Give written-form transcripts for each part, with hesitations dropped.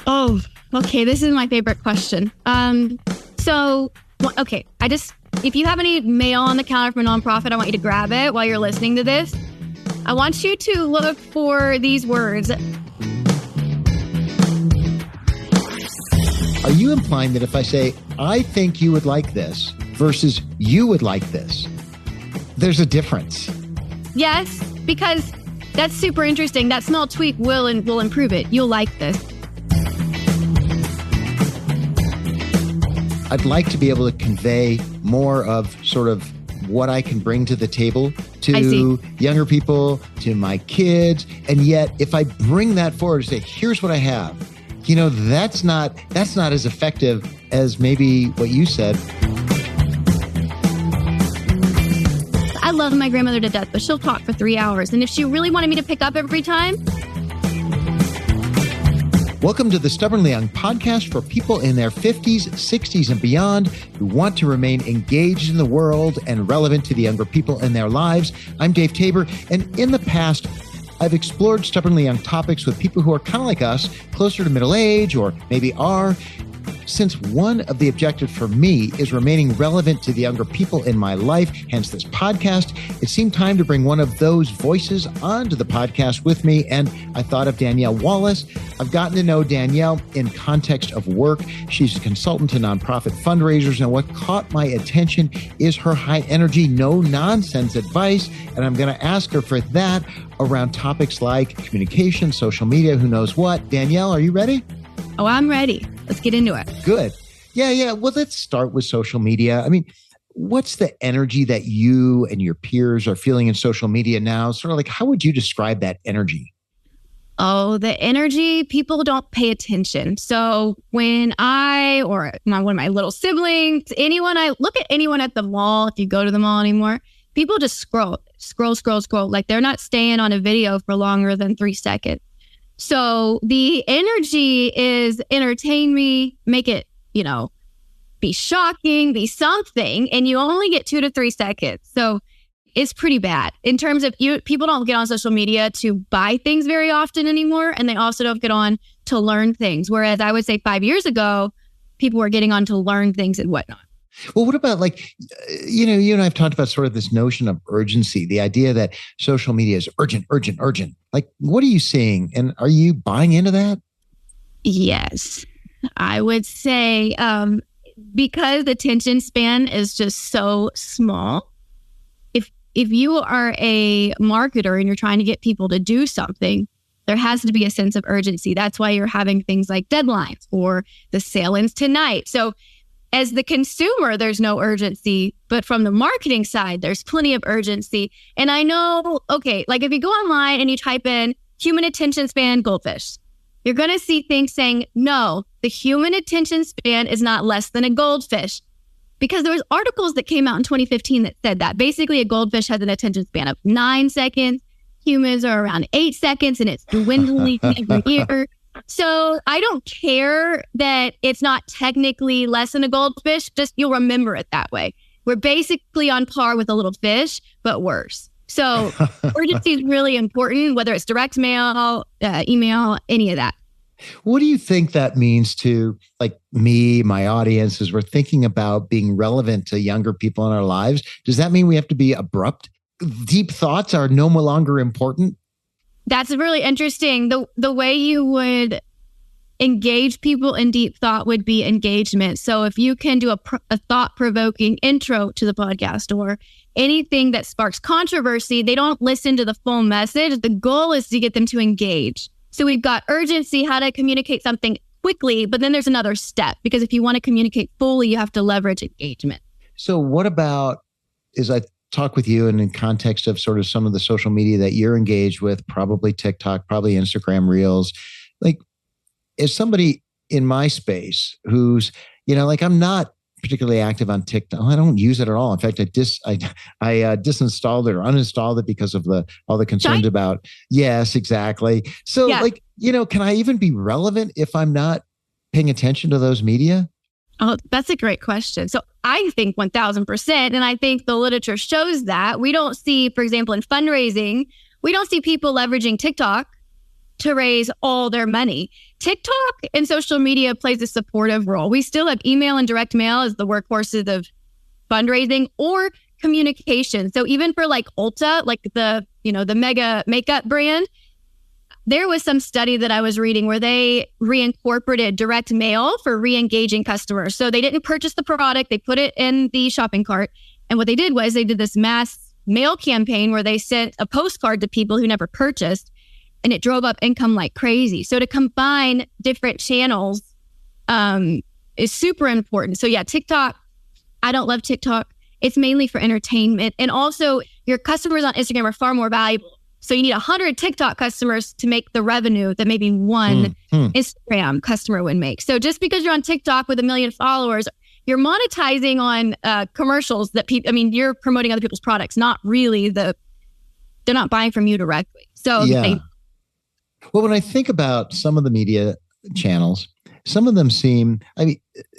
Oh, okay. This is my favorite question. Okay. If you have any mail on the counter from a nonprofit, I want you to grab it while you're listening to this. I want you to look for these words. Are you implying that if I say, I think you would like this versus you would like this, there's a difference? Yes, because that's super interesting. That small tweak will improve it. You'll like this. I'd like to be able to convey more of sort of what I can bring to the table to younger people, to my kids. And yet, if I bring that forward and say, here's what I have, that's not as effective as maybe what you said. I love my grandmother to death, but she'll talk for 3 hours. And if she really wanted me to pick up every time. Welcome to the Stubbornly Young podcast for people in their 50s, 60s, and beyond who want to remain engaged in the world and relevant to the younger people in their lives. I'm Dave Tabor, and in the past, I've explored stubbornly young topics with people who are kind of like us, closer to middle age, or maybe are. Since one of the objectives for me is remaining relevant to the younger people in my life, hence this podcast, it seemed time to bring one of those voices onto the podcast with me. And I thought of Danielle Wallace. I've gotten to know Danielle in context of work. She's a consultant to nonprofit fundraisers. And what caught my attention is her high energy, no nonsense advice. And I'm going to ask her for that around topics like communication, social media, who knows what. Danielle, are you ready? Oh, I'm ready. Let's get into it. Good. Yeah. Well, let's start with social media. I mean, what's the energy that you and your peers are feeling in social media now? Sort of like, how would you describe that energy? Oh, the energy, people don't pay attention. So when one of my little siblings, I look at anyone at the mall, if you go to the mall anymore, people just scroll. Like they're not staying on a video for longer than 3 seconds. So the energy is entertain me, make it, be shocking, be something, and you only get 2 to 3 seconds. So it's pretty bad in terms of people don't get on social media to buy things very often anymore. And they also don't get on to learn things. Whereas I would say 5 years ago, people were getting on to learn things and whatnot. Well, what about you and I have talked about sort of this notion of urgency, the idea that social media is urgent. Like, what are you seeing? And are you buying into that? Yes, I would say because the attention span is just so small. If you are a marketer and you're trying to get people to do something, there has to be a sense of urgency. That's why you're having things like deadlines or the sale ends tonight. So as the consumer, there's no urgency, but from the marketing side, there's plenty of urgency. And I know, like if you go online and you type in human attention span goldfish, you're going to see things saying, no, the human attention span is not less than a goldfish. Because there was articles that came out in 2015 that said that basically a goldfish has an attention span of 9 seconds. Humans are around 8 seconds and it's dwindling every year. So I don't care that it's not technically less than a goldfish, just you'll remember it that way. We're basically on par with a little fish, but worse. So urgency is really important, whether it's direct mail, email, any of that. What do you think that means to like me, my audience, as we're thinking about being relevant to younger people in our lives? Does that mean we have to be abrupt? Deep thoughts are no longer important? That's really interesting. The way you would engage people in deep thought would be engagement. So if you can do a thought-provoking intro to the podcast or anything that sparks controversy, they don't listen to the full message. The goal is to get them to engage. So we've got urgency, how to communicate something quickly, but then there's another step because if you want to communicate fully, you have to leverage engagement. So what about, as I talk with you and in context of sort of some of the social media that you're engaged with, probably TikTok, probably Instagram Reels, like as somebody in my space who's, I'm not particularly active on TikTok. I don't use it at all. In fact, I disinstalled it or uninstalled it because of all the concerns about. Yes, exactly. So can I even be relevant if I'm not paying attention to those media? Oh, that's a great question. So I think 1000%. And I think the literature shows that we don't see, for example, in fundraising, we don't see people leveraging TikTok to raise all their money. TikTok and social media plays a supportive role. We still have email and direct mail as the workhorses of fundraising or communication. So even for like Ulta, like the mega makeup brand, there was some study that I was reading where they reincorporated direct mail for re-engaging customers. So they didn't purchase the product, they put it in the shopping cart. And what they did was they did this mass mail campaign where they sent a postcard to people who never purchased, and it drove up income like crazy. So to combine different channels is super important. So yeah, TikTok, I don't love TikTok. It's mainly for entertainment. And also your customers on Instagram are far more valuable. So you need 100 TikTok customers to make the revenue that maybe one Instagram customer would make. So just because you're on TikTok with 1 million followers, you're monetizing on commercials that you're promoting other people's products, not really they're not buying from you directly. So yeah. Well, when I think about some of the media channels, some of them seem,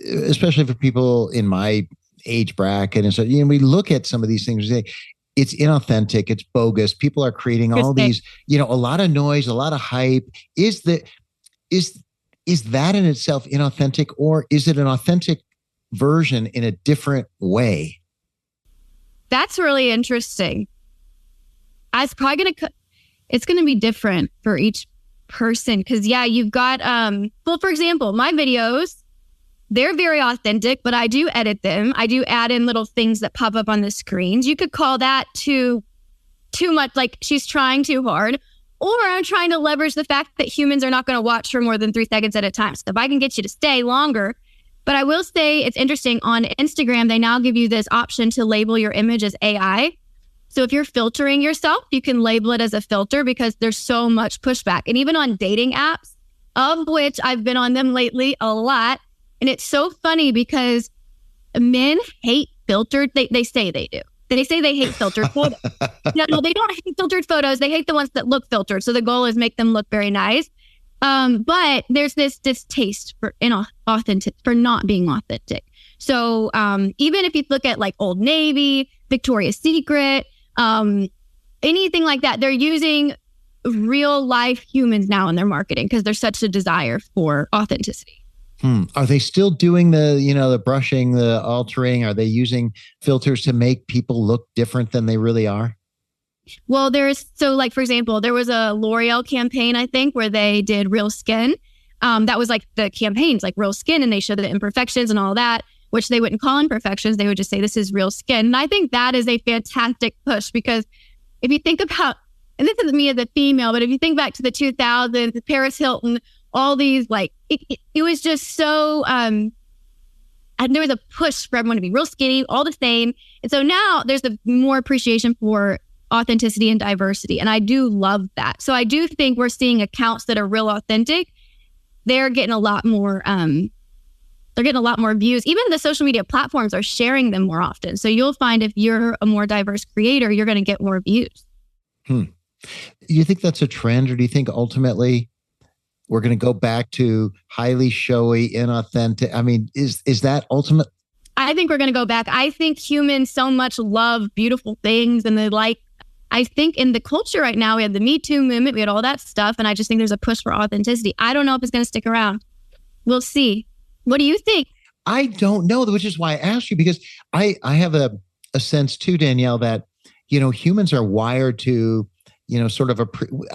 especially for people in my age bracket, and so we look at some of these things and say, it's inauthentic, it's bogus. People are creating all these, a lot of noise, a lot of hype. Is that in itself inauthentic, or is it an authentic version in a different way? That's really interesting. It's going to be different for each person. Cause you've got, for example, my videos, they're very authentic, but I do edit them. I do add in little things that pop up on the screens. You could call that too much, like she's trying too hard, or I'm trying to leverage the fact that humans are not going to watch for more than 3 seconds at a time. So if I can get you to stay longer. But I will say it's interesting, on Instagram, they now give you this option to label your image as AI. So if you're filtering yourself, you can label it as a filter, because there's so much pushback. And even on dating apps, of which I've been on them lately a lot. And it's so funny because men hate filtered. They say they do. They say they hate filtered photos. No, they don't hate filtered photos. They hate the ones that look filtered. So the goal is make them look very nice. But there's this distaste for not being authentic. So even if you look at like Old Navy, Victoria's Secret, anything like that, they're using real life humans now in their marketing because there's such a desire for authenticity. Are they still doing the brushing, the altering? Are they using filters to make people look different than they really are? Well, for example, there was a L'Oreal campaign, I think, where they did real skin. That was like the campaign's like real skin, and they showed the imperfections and all that, which they wouldn't call imperfections. They would just say, this is real skin. And I think that is a fantastic push, because if you think about, and this is me as a female, but if you think back to the 2000s, Paris Hilton, all these, like, it was just so, and there was a push for everyone to be real skinny, all the same. And so now there's a more appreciation for authenticity and diversity. And I do love that. So I do think we're seeing accounts that are real authentic. They're getting a lot more, views. Even the social media platforms are sharing them more often. So you'll find if you're a more diverse creator, you're going to get more views. You think that's a trend, or do you think ultimately we're going to go back to highly showy, inauthentic? I mean, is that ultimate? I think we're going to go back. I think humans so much love beautiful things, and I think in the culture right now, we had the Me Too movement, we had all that stuff, and I just think there's a push for authenticity. I don't know if it's going to stick around. We'll see. What do you think? I don't know, which is why I asked you, because I have a sense too, Danielle, that, humans are wired to, sort of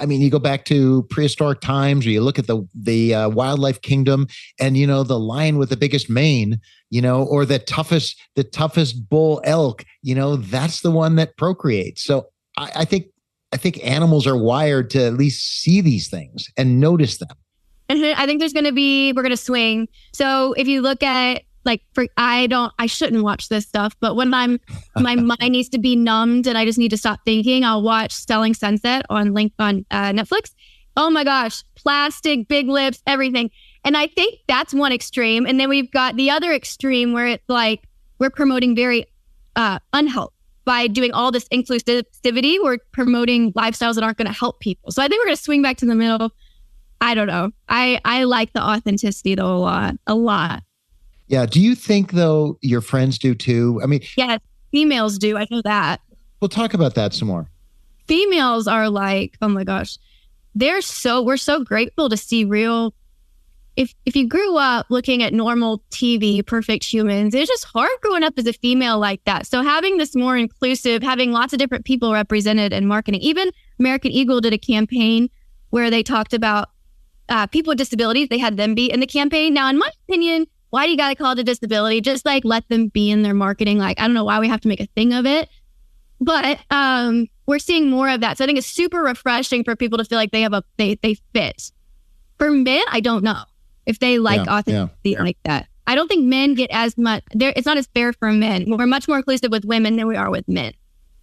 you go back to prehistoric times, or you look at the wildlife kingdom, and, the lion with the biggest mane, or the toughest bull elk, that's the one that procreates. So I think animals are wired to at least see these things and notice them. And I think we're going to swing. So if you look at, I shouldn't watch this stuff, but when my mind needs to be numbed and I just need to stop thinking, I'll watch Selling Sunset on Netflix. Oh my gosh, plastic, big lips, everything. And I think that's one extreme. And then we've got the other extreme where it's like, we're promoting very unhealth by doing all this inclusivity. We're promoting lifestyles that aren't going to help people. So I think we're going to swing back to the middle. I don't know. I like the authenticity though a lot. Yeah. Do you think though your friends do too? I mean, yes, females do. I know that. We'll talk about that some more. Females are like, oh my gosh, we're so grateful to see real. If you grew up looking at normal TV, perfect humans, it's just hard growing up as a female like that. So having this more inclusive, having lots of different people represented in marketing, even American Eagle did a campaign where they talked about people with disabilities. They had them be in the campaign. Now, in my opinion, why do you gotta call it a disability? Just like let them be in their marketing. Like, I don't know why we have to make a thing of it, but we're seeing more of that. So I think it's super refreshing for people to feel like they fit. For men, I don't know if they like authenticity like that. I don't think men get as much. It's not as fair for men. We're much more inclusive with women than we are with men.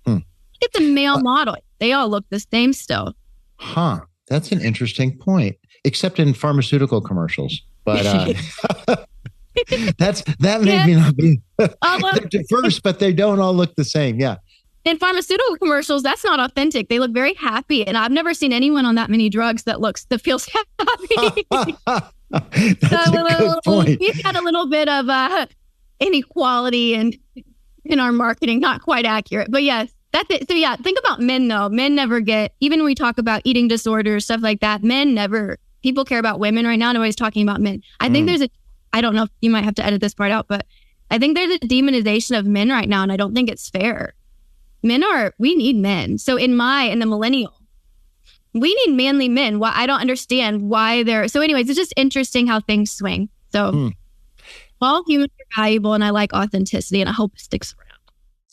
It's a male model. They all look the same still. Huh. That's an interesting point. Except in pharmaceutical commercials. But that may be not be. They're diverse, but they don't all look the same. Yeah. In pharmaceutical commercials, that's not authentic. They look very happy. And I've never seen anyone on that many drugs that feels happy. That's a good point. We've got a little bit of inequality in our marketing, not quite accurate. But yes, that's it. So yeah, think about men though. Men never get, even when we talk about eating disorders, stuff like that, people care about women right now. Nobody's talking about men. I think I don't know if you might have to edit this part out, but I think there's a demonization of men right now. And I don't think it's fair. We need men. So in the Millennial, we need manly men. Well, I don't understand why so anyways, it's just interesting how things swing. So all humans are valuable and I like authenticity and I hope it sticks around.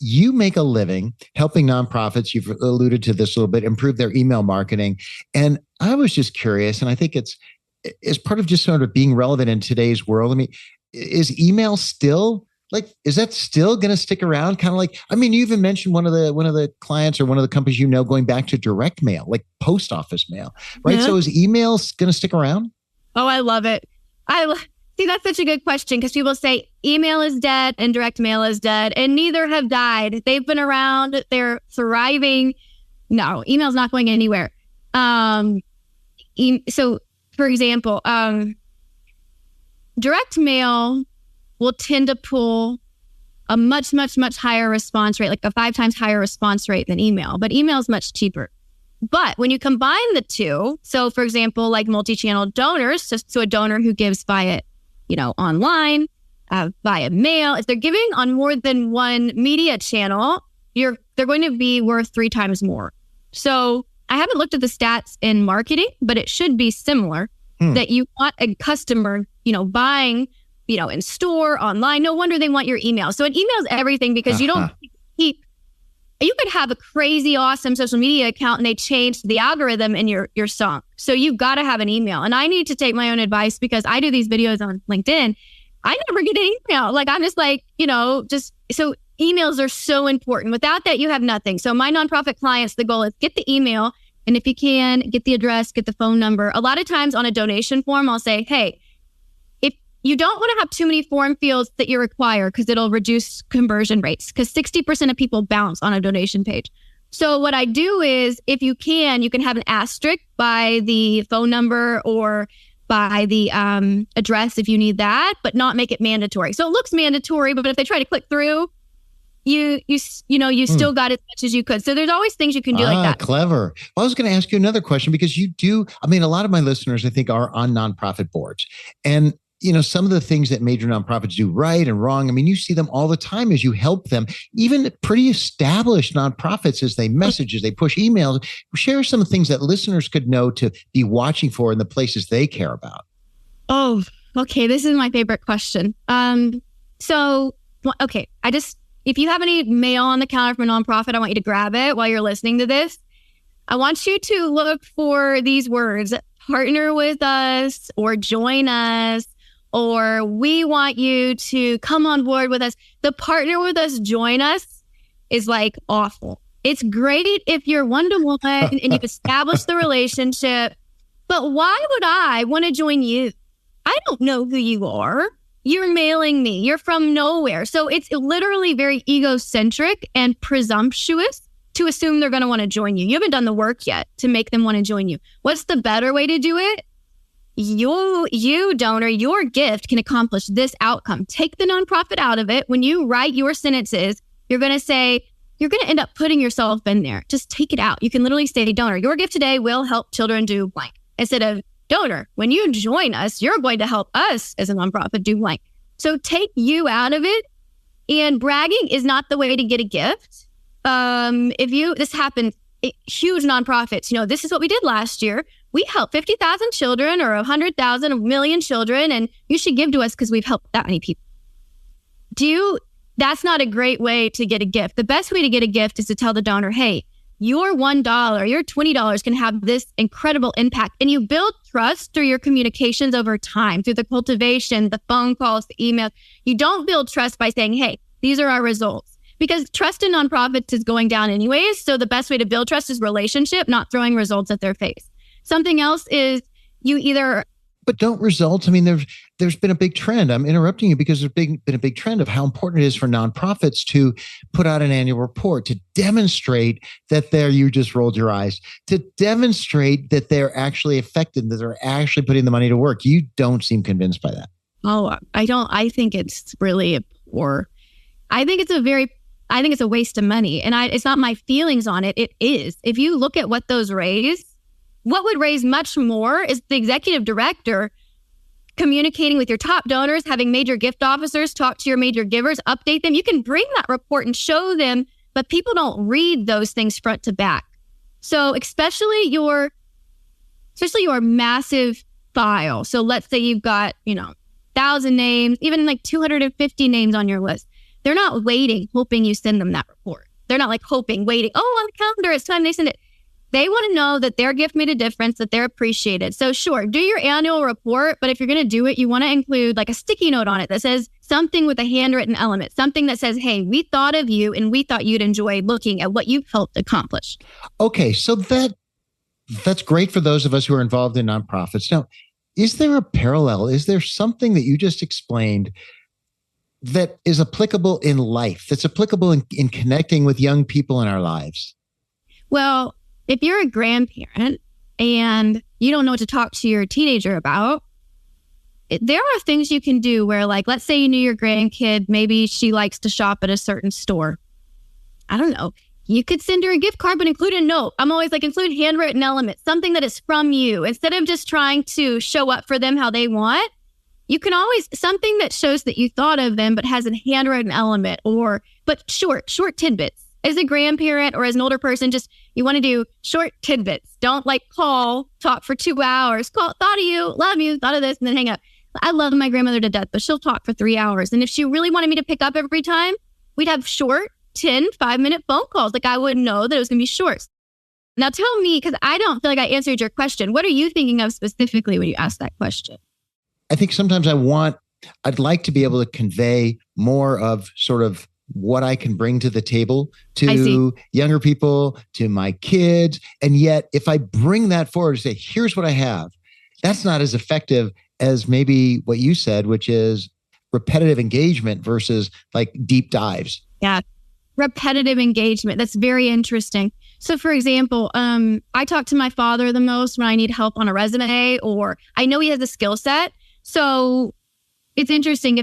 You make a living helping nonprofits, you've alluded to this a little bit, improve their email marketing. And I was just curious, and I think it's part of just sort of being relevant in today's world. I mean, is email still is that still going to stick around? Kind of like, I mean, you even mentioned one of the clients or one of the companies, going back to direct mail, like post office mail, right? Yeah. So is email going to stick around? Oh, I love it. See, that's such a good question because people say email is dead and direct mail is dead and neither have died. They've been around. They're thriving. No, email's not going anywhere. So for example, direct mail will tend to pull a much, much, much higher response rate, like a 5 times higher response rate than email. But email is much cheaper. But when you combine the two, so for example, like multi-channel donors, so a donor who gives via, online, via mail, if they're giving on more than one media channel, they're going to be worth 3 times more. So I haven't looked at the stats in marketing, but it should be similar that you want a customer, buying in store, online. No wonder they want your email. So an email is everything because you could have a crazy, awesome social media account and they change the algorithm in your song. So you've got to have an email. And I need to take my own advice because I do these videos on LinkedIn. I never get an email. Like, I'm just like, so emails are so important. Without that, you have nothing. So my nonprofit clients, the goal is get the email. And if you can, get the address, get the phone number. A lot of times on a donation form, I'll say, hey, you don't want to have too many form fields that you require because it'll reduce conversion rates because 60% of people bounce on a donation page. So what I do is if you can have an asterisk by the phone number or by the address if you need that, but not make it mandatory. So it looks mandatory, but if they try to click through, you still got as much as you could. So there's always things you can do like that. Clever. Well, I was going to ask you another question because a lot of my listeners, I think, are on nonprofit boards. And some of the things that major nonprofits do right and wrong. I mean, you see them all the time as you help them, even pretty established nonprofits as they message, as they push emails. Share some of the things that listeners could know to be watching for in the places they care about. Oh, okay. This is my favorite question. If you have any mail on the counter from a nonprofit, I want you to grab it while you're listening to this. I want you to look for these words, partner with us or join us. Or we want you to come on board with us. The partner with us, join us is like awful. It's great if you're one-to-one and you've established the relationship. But why would I want to join you? I don't know who you are. You're mailing me. You're from nowhere. So it's literally very egocentric and presumptuous to assume they're going to want to join you. You haven't done the work yet to make them want to join you. What's the better way to do it? You donor, your gift can accomplish this outcome. Take the nonprofit out of it. When you write your sentences, you're going to say, you're going to end up putting yourself in there. Just take it out. You can literally say donor. Your gift today will help children do blank. Instead of donor, when you join us, you're going to help us as a nonprofit do blank. So take you out of it. And bragging is not the way to get a gift. This happens, huge nonprofits, this is what we did last year. We helped 50,000 children or 100,000, a million children, and you should give to us because we've helped that many people. That's not a great way to get a gift. The best way to get a gift is to tell the donor, hey, your $1, your $20 can have this incredible impact. And you build trust through your communications over time, through the cultivation, the phone calls, the emails. You don't build trust by saying, hey, these are our results. Because trust in nonprofits is going down anyways. So the best way to build trust is relationship, not throwing results at their face. Something else is But don't results. I mean, there's been a big trend. I'm interrupting you because there's been a big trend of how important it is for nonprofits to put out an annual report, to demonstrate that you just rolled your eyes, to demonstrate that they're actually effective, that they're actually putting the money to work. You don't seem convinced by that. Oh, I don't. I think it's really poor. I think it's a waste of money. And it's not my feelings on it. It is. If you look at what those raise, what would raise much more is the executive director communicating with your top donors, having major gift officers talk to your major givers, update them. You can bring that report and show them, but people don't read those things front to back. So especially your massive file. So let's say you've got, 1,000 names, even like 250 names on your list. They're not waiting, hoping you send them that report. They're not like waiting. Oh, on the calendar, it's time they send it. They want to know that their gift made a difference, that they're appreciated. So sure, do your annual report, but if you're going to do it, you want to include like a sticky note on it that says something with a handwritten element, something that says, hey, we thought of you and we thought you'd enjoy looking at what you've helped accomplish. Okay, so that's great for those of us who are involved in nonprofits. Now, is there a parallel? Is there something that you just explained that is applicable in life, that's applicable in connecting with young people in our lives? Well, if you're a grandparent and you don't know what to talk to your teenager about, there are things you can do where, like, let's say you knew your grandkid, maybe she likes to shop at a certain store. I don't know. You could send her a gift card, but include a note. I'm always like, include handwritten elements, something that is from you. Instead of just trying to show up for them how they want, you can always, something that shows that you thought of them, but has a handwritten element but short tidbits. As a grandparent or as an older person, you want to do short tidbits. Don't talk for 2 hours. Thought of you, love you, thought of this, and then hang up. I love my grandmother to death, but she'll talk for 3 hours. And if she really wanted me to pick up every time, we'd have short 10, 5-minute phone calls. Like, I wouldn't know that it was going to be short. Now tell me, because I don't feel like I answered your question. What are you thinking of specifically when you ask that question? I think sometimes I'd like to be able to convey more of sort of what I can bring to the table to younger people, to my kids. And yet, if I bring that forward and say, here's what I have, that's not as effective as maybe what you said, which is repetitive engagement versus like deep dives. Yeah. Repetitive engagement. That's very interesting. So for example, I talk to my father the most when I need help on a resume, or I know he has a skill set. So it's interesting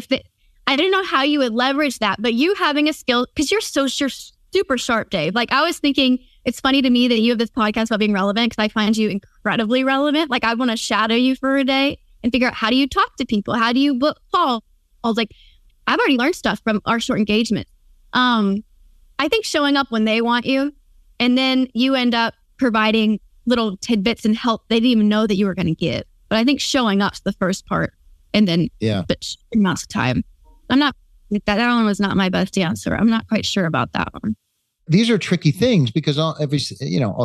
I didn't know how you would leverage that, but you having a skill, because you're super sharp, Dave. Like, I was thinking, it's funny to me that you have this podcast about being relevant, because I find you incredibly relevant. Like, I want to shadow you for a day and figure out, how do you talk to people? How do you book calls? Like, I've already learned stuff from our short engagement. I think showing up when they want you, and then you end up providing little tidbits and help they didn't even know that you were going to give. But I think showing up's the first part, and then but amounts of time. That one was not my best answer. I'm not quite sure about that one. These are tricky things because all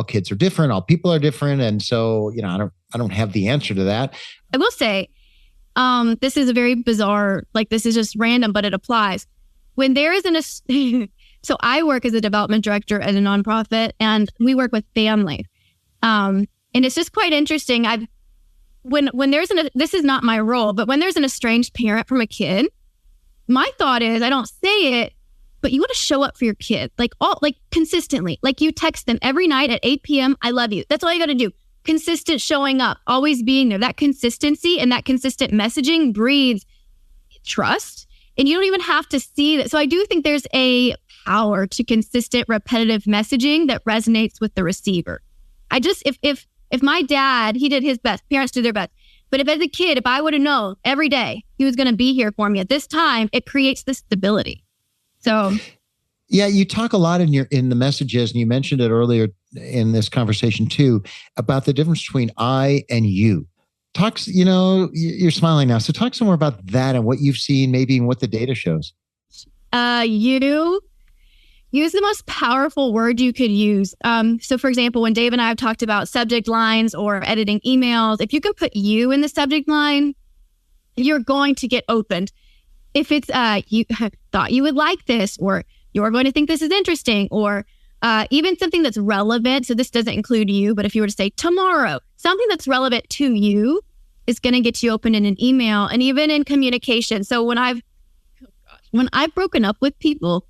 kids are different, all people are different, and so I don't have the answer to that. I will say, this is a very bizarre, this is just random, but it applies. When there is so I work as a development director at a nonprofit, and we work with family, and it's just quite interesting. When there's this is not my role, but when there's an estranged parent from a kid, my thought is, I don't say it, but you want to show up for your kid, consistently. Like, you text them every night at 8 p.m. I love you. That's all you got to do. Consistent showing up, always being there. That consistency and that consistent messaging breeds trust, and you don't even have to see that. So I do think there's a power to consistent, repetitive messaging that resonates with the receiver. If my dad, he did his best, parents do their best. But if as a kid, if I would have known every day he was going to be here for me at this time, it creates this stability. So, yeah, you talk a lot in the messages, and you mentioned it earlier in this conversation too, about the difference between I and you. You're smiling now. So talk some more about that and what you've seen, maybe and what the data shows. You use the most powerful word you could use. So for example, when Dave and I have talked about subject lines or editing emails, if you can put you in the subject line, you're going to get opened. If it's, you thought you would like this, or you're going to think this is interesting, or even something that's relevant. So this doesn't include you, but if you were to say tomorrow, something that's relevant to you is going to get you open in an email and even in communication. So when I've broken up with people,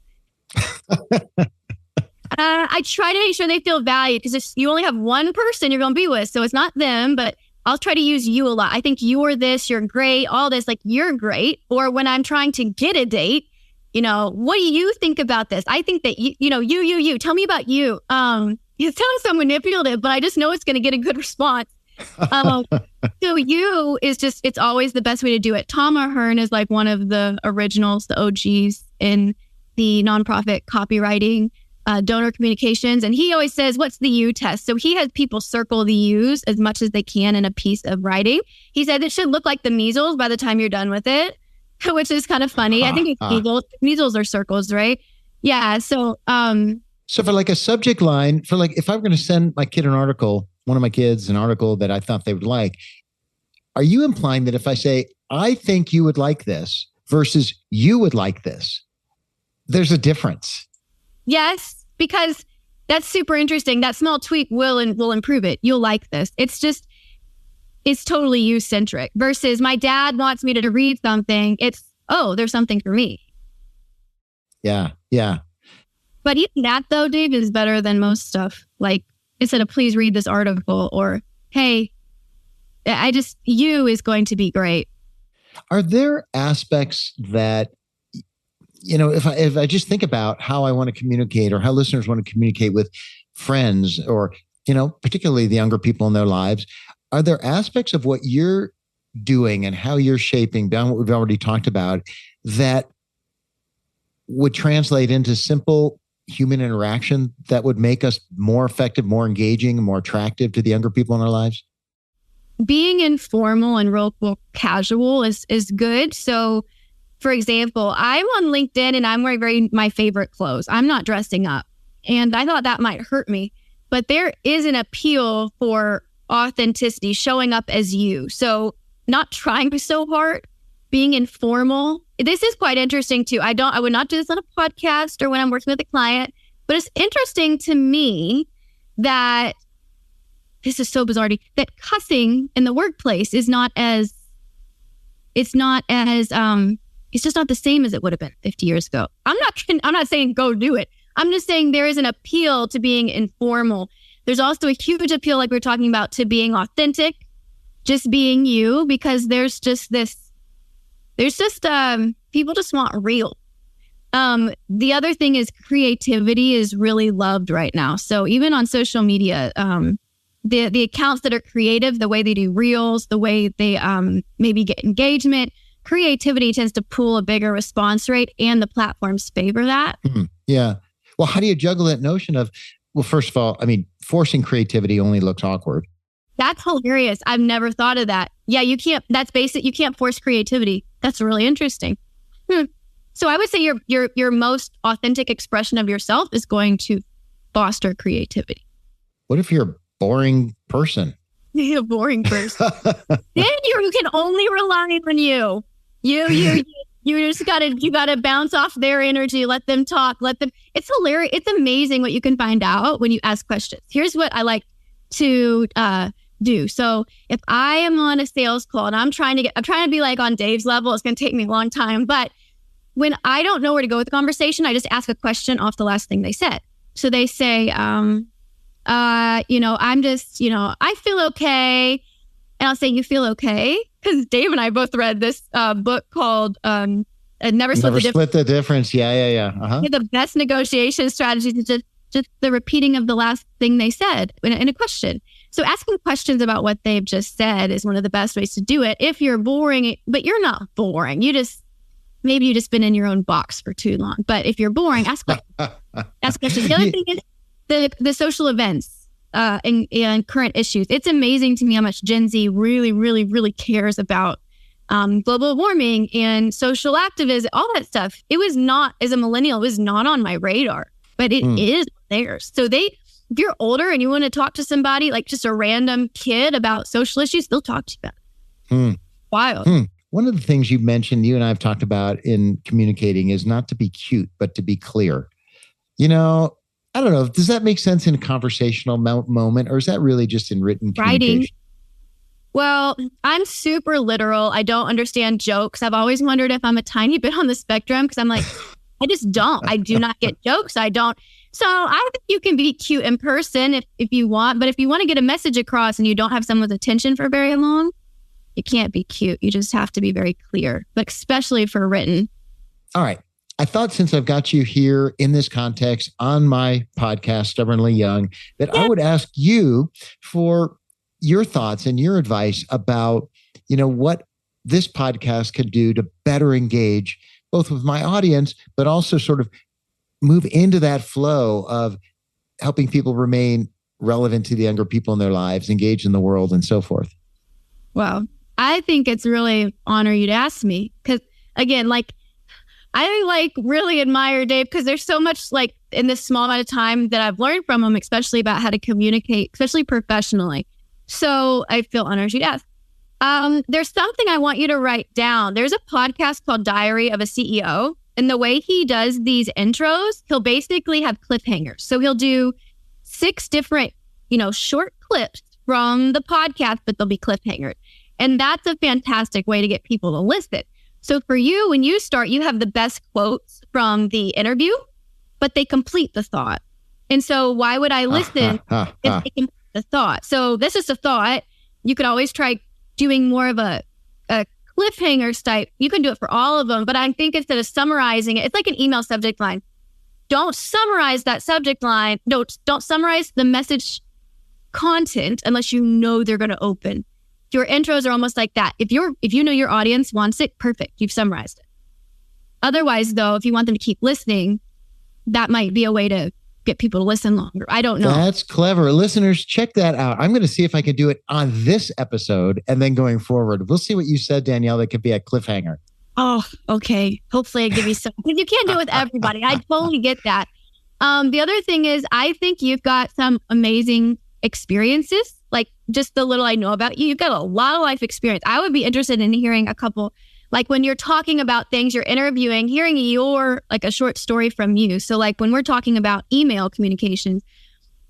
I try to make sure they feel valued, because you only have one person you're going to be with. So it's not them, but I'll try to use you a lot. I think you're this, you're great, all this, like you're great. Or when I'm trying to get a date, what do you think about this? I think that you, tell me about you. It sounds so manipulative, but I just know it's going to get a good response. So you is just, it's always the best way to do it. Tom Ahern is like one of the originals, the OGs in the nonprofit copywriting, donor communications. And he always says, what's the you test? So he has people circle the U's as much as they can in a piece of writing. He said it should look like the measles by the time you're done with it, which is kind of funny. I think it's measles. Measles are circles, right? Yeah. So for like a subject line, for like, if I'm going to send my kid one of my kids, an article that I thought they would like, are you implying that if I say, I think you would like this versus you would like this, there's a difference? Yes, because that's super interesting. That small tweak will improve it. You'll like this. It's totally you-centric versus my dad wants me to read something. It's, there's something for me. Yeah. Yeah. But even that though, Dave, is better than most stuff. Like instead of please read this article or, hey, you is going to be great. Are there aspects that, if I just think about how I want to communicate or how listeners want to communicate with friends or, particularly the younger people in their lives, are there aspects of what you're doing and how you're shaping beyond what we've already talked about that would translate into simple human interaction that would make us more effective, more engaging, more attractive to the younger people in our lives? Being informal and real casual is good. So for example, I'm on LinkedIn and I'm wearing my favorite clothes. I'm not dressing up. And I thought that might hurt me, but there is an appeal for authenticity, showing up as you. So not trying so hard, being informal. This is quite interesting too. I would not do this on a podcast or when I'm working with a client, but it's interesting to me that this is so bizarre that cussing in the workplace is it's just not the same as it would have been 50 years ago. I'm not saying go do it. I'm just saying there is an appeal to being informal. There's also a huge appeal, like we were talking about, to being authentic, just being you, because people just want real. The other thing is creativity is really loved right now. So even on social media, the accounts that are creative, the way they do reels, the way they maybe get engagement, creativity tends to pull a bigger response rate, and the platforms favor that. Mm-hmm. Yeah. Well, how do you juggle that notion of, well, first of all, forcing creativity only looks awkward. That's hilarious. I've never thought of that. Yeah, you can't, that's basic. You can't force creativity. That's really interesting. So I would say your most authentic expression of yourself is going to foster creativity. What if you're a boring person? You're a boring person. Then you can only rely on you. You just gotta bounce off their energy, let them talk, it's hilarious. It's amazing what you can find out when you ask questions. Here's what I like to do. So if I am on a sales call and I'm trying to be like on Dave's level, it's going to take me a long time. But when I don't know where to go with the conversation, I just ask a question off the last thing they said. So they say, I feel okay. And I'll say, you feel okay? Because Dave and I both read this book called Never Never split the difference. Yeah. Uh-huh. The best negotiation strategies is just the repeating of the last thing they said in a question. So asking questions about what they've just said is one of the best ways to do it. If you're boring, but you're not boring, maybe you just been in your own box for too long. But if you're boring, ask questions. Ask questions. The other thing is the social events and current issues. It's amazing to me how much Gen Z really, really, really cares about global warming and social activism, all that stuff. It was not, as a millennial, it was not on my radar, but it is theirs. So if you're older and you want to talk to somebody, like just a random kid about social issues, they'll talk to you about it. Wild. One of the things you mentioned, you and I have talked about in communicating, is not to be cute, but to be clear. I don't know. Does that make sense in a conversational moment, or is that really just in written communication? Writing. Well, I'm super literal. I don't understand jokes. I've always wondered if I'm a tiny bit on the spectrum, because I'm like, I just don't. I do not get jokes. I don't. So I think you can be cute in person if you want. But if you want to get a message across and you don't have someone's attention for very long, you can't be cute. You just have to be very clear, but especially for written. All right. I thought, since I've got you here in this context on my podcast, Stubbornly Young, that I would ask you for your thoughts and your advice about, what this podcast could do to better engage both with my audience, but also sort of move into that flow of helping people remain relevant to the younger people in their lives, engage in the world, and so forth. Well, I think it's really honor you to ask me, because again, I really admire Dave, because there's so much in this small amount of time that I've learned from him, especially about how to communicate, especially professionally. So I feel honored you'd ask. There's something I want you to write down. There's a podcast called Diary of a CEO. And the way he does these intros, he'll basically have cliffhangers. So he'll do 6 different, short clips from the podcast, but they'll be cliffhangers. And that's a fantastic way to get people to listen. So for you, when you start, you have the best quotes from the interview, but they complete the thought. And so why would I listen if they complete the thought? So this is a thought. You could always try doing more of a cliffhanger type. You can do it for all of them, but I think instead of summarizing it, it's like an email subject line. Don't summarize that subject line. Don't summarize the message content unless you know they're going to open. Your intros are almost like that. If you know your audience wants it, perfect. You've summarized it. Otherwise, though, if you want them to keep listening, that might be a way to get people to listen longer. I don't know. That's clever. Listeners, check that out. I'm going to see if I can do it on this episode and then going forward. We'll see what you said, Danielle. That could be a cliffhanger. Oh, okay. Hopefully I give you some, because you can't do it with everybody. I totally get that. The other thing is, I think you've got some amazing experiences. Just the little I know about you, you've got a lot of life experience. I would be interested in hearing a couple, when you're talking about things you're interviewing, hearing a short story from you. So when we're talking about email communications,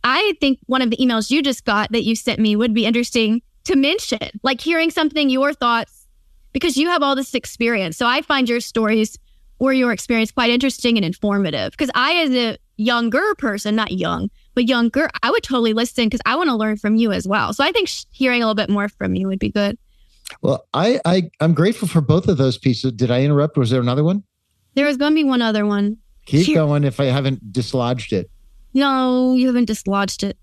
I think one of the emails you just got that you sent me would be interesting to mention, hearing something, your thoughts, because you have all this experience. So I find your stories or your experience quite interesting and informative, because I, as a younger person, not young, but younger, I would totally listen, because I want to learn from you as well. So I think hearing a little bit more from you would be good. Well, I'm grateful for both of those pieces. Did I interrupt? Was there another one? There was going to be one other one. Keep going if I haven't dislodged it. No, you haven't dislodged it.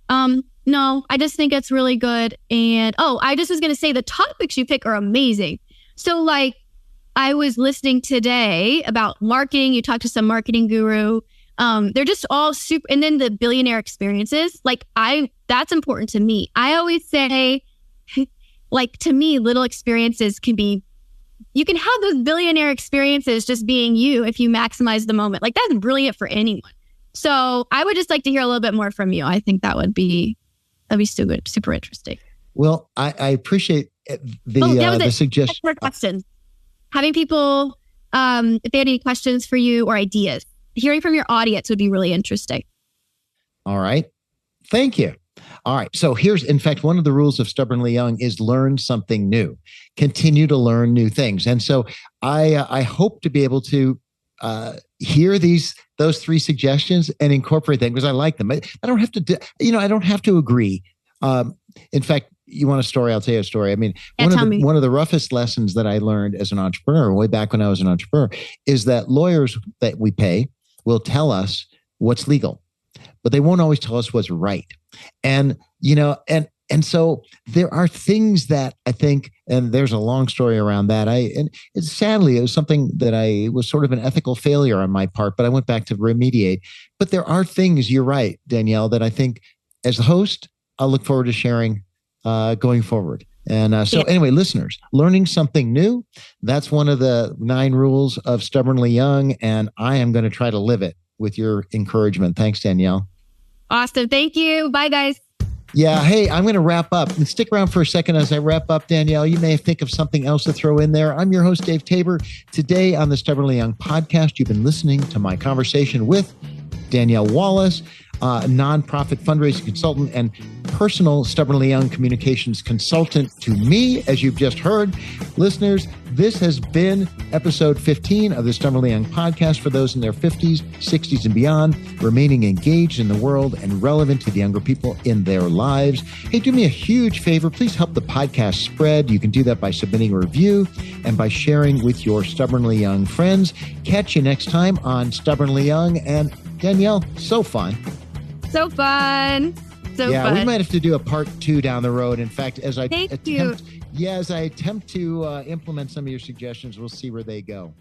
No, I just think it's really good. And I just was going to say the topics you pick are amazing. So I was listening today about marketing. You talked to some marketing guru. They're just all super. And then the billionaire experiences, that's important to me. I always say, to me, little experiences you can have those billionaire experiences just being you if you maximize the moment. That's brilliant for anyone. So I would just like to hear a little bit more from you. I think that'd be super interesting. Well, I appreciate the suggestion. More questions. Having people, if they had any questions for you or ideas, hearing from your audience would be really interesting. All right. Thank you. All right. So here's, in fact, one of the rules of Stubbornly Young is learn something new. Continue to learn new things. And so I hope to be able to hear those 3 suggestions and incorporate them, because I like them. I don't have to I don't have to agree. In fact, you want a story? I'll tell you a story. I mean, Yeah, one of the roughest lessons that I learned as an entrepreneur, way back when I was an entrepreneur, is that lawyers that we pay will tell us what's legal, but they won't always tell us what's right. And, and so there are things that I think, and there's a long story around that. Sadly, it was something that I was sort of an ethical failure on my part, but I went back to remediate. But there are things, you're right, Danielle, that I think as the host, I'll look forward to sharing going forward. And anyway, listeners, learning something new, that's one of the 9 rules of Stubbornly Young. And I am going to try to live it with your encouragement. Thanks, Danielle. Awesome. Thank you. Bye, guys. Yeah. Hey, I'm going to wrap up. And stick around for a second as I wrap up, Danielle. You may think of something else to throw in there. I'm your host, Dave Tabor. Today on the Stubbornly Young podcast, you've been listening to my conversation with Danielle Wallace, a nonprofit fundraising consultant and personal Stubbornly Young communications consultant to me, as you've just heard. Listeners, this has been episode 15 of the Stubbornly Young podcast for those in their 50s, 60s, and beyond, remaining engaged in the world and relevant to the younger people in their lives. Hey, do me a huge favor. Please help the podcast spread. You can do that by submitting a review and by sharing with your Stubbornly Young friends. Catch you next time on Stubbornly Young. And Danielle, so fun. So fun. So fun. We might have to do a part 2 down the road. In fact, as I Thank you. attempt to implement some of your suggestions, we'll see where they go.